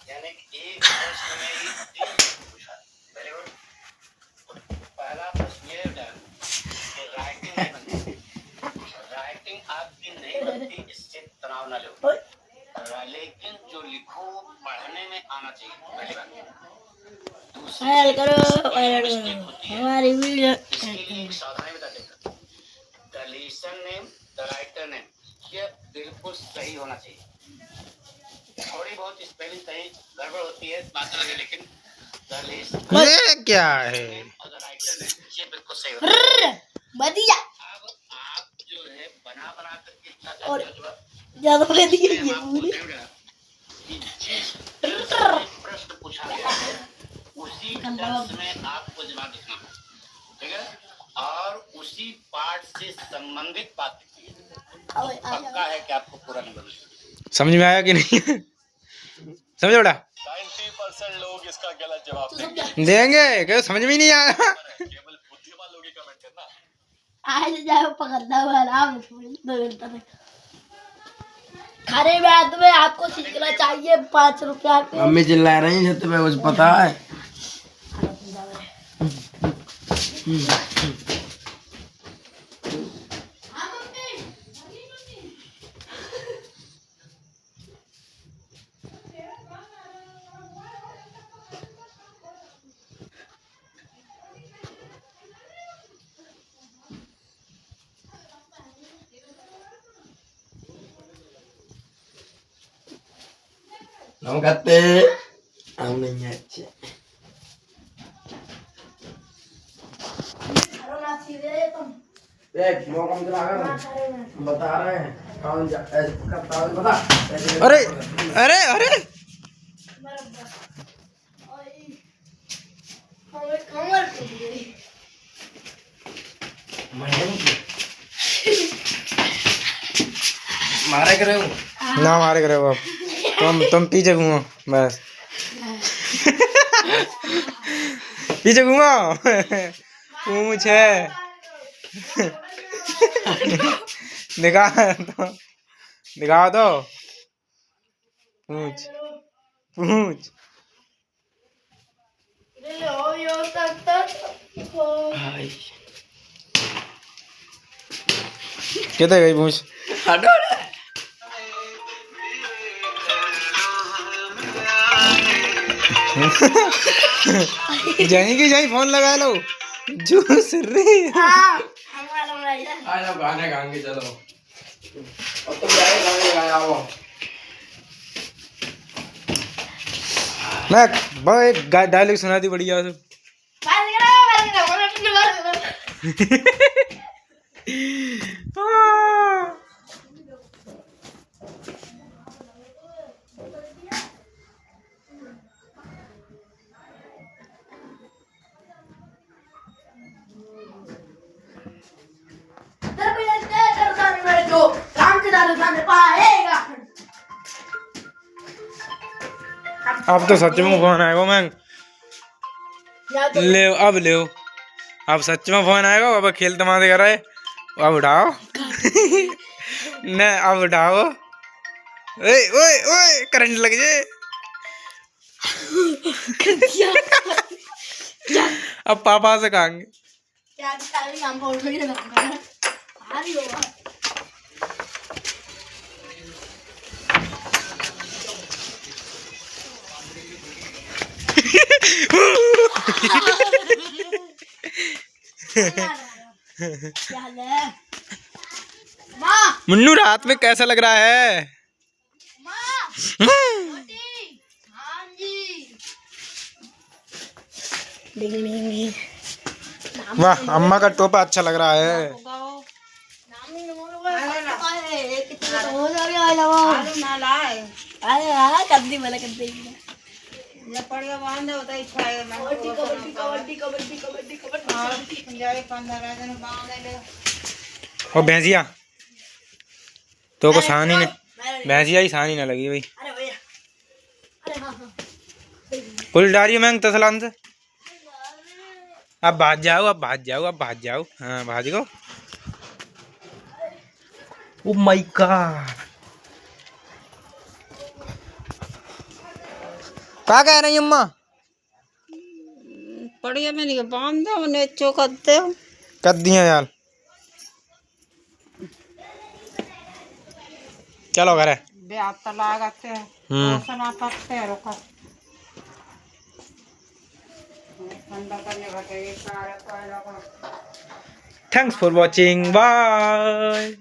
यानी कि एक प्रश्न में ही 3 प्रश्न पूछा। Very good. पहला प्रश्न ये था कि राइटिंग नहीं बनती, राइटिंग आपकी नहीं बनती, इससे तनाव न लो, लेकिन जो लिखो पढ़ने में आना चाहिए, पहली बात। दूसरी चीज हमारी वीडियो, इसके लिए एक सावधानी बता देता, the listen name, the writer name, ये बिल्कुल सही होना चाहिए। थोड़ी बहुत स्पेलिंग सही गड़बड़ होती है बात अलग है, लेकिन द लिसन ये क्या है? और द राइटर नेम ये बिल्कुल सही होना चाहिए। बढ़िया। अब आप जो है बना बना करके इतना और ज्यादा बढ़िया ये पूरी प्रश्न पूछा गया है उसी टर्म्स में आपको जवाब लिखना है, ठीक है, और उसी पाठ से संबंधित बात लिखनी है। पक्का है कि आपको पूरा नंबर मिलेगा। समझ में आया कि नहीं? समझ बेटा? 90% लोग इसका गलत जवाब देंगे क्यों? समझ में ही नहीं आया। केवल बुद्धिमान लोग ही कमेंट करना। आज जाओ पकड़ना वाला खाने में तुम्हें आपको सीखना चाहिए 5 रुपया के। मम्मी चिल्ला रही है तुम्हें कुछ पता है? हम कहते हम नहीं है अच्छे। देख मौका चला कर बता रहे हैं कौन करता है बता। अरे अरे अरे मारे करे हो ना मारे करे बाप। तुम पीछे घूमो बस। पीछे घूमो। पूछ है। दिखा तो, दिखाओ तो पूछ पूछ। कितने गई पूछ? हटो जाएंगे जाई फोन लगा लो जूस रही। आज हम गाने गाएंगे चलो। और तुम जाए गाने गाया वो मैं भाई डायलॉग सुना दी बढ़िया से। अब तो सच में फोन आएगा मैं ले अब ले अब सच में फोन आएगा। अब खेल तमाशे कर रहे अब उठाओ। न अब उठाओ। ओए ओए ओए करंट लग जाए। अब पापा से कहेंगे मुन्नू रात में कैसा लग रहा है? वाह अम्मा का टोपा अच्छा लग रहा है। और भैंसिया तो को सानी ने भैंसिया ही सानी ना लगी भाई। कुल डारी मैं तसलान से अब भाग जाओ अब भाग जाओ अब भाग जाओ। हाँ भाग गो। ओ माय गॉड क्या कह रही अम्मा? पड़िया में नहीं बांध दो उन्हें चौकते हो कर दिया यार। चलो घरे ब्याह तो लागते हैं सुना पकते हैं रुको ठंडा करने का थैंक्स फॉर वॉचिंग बाय।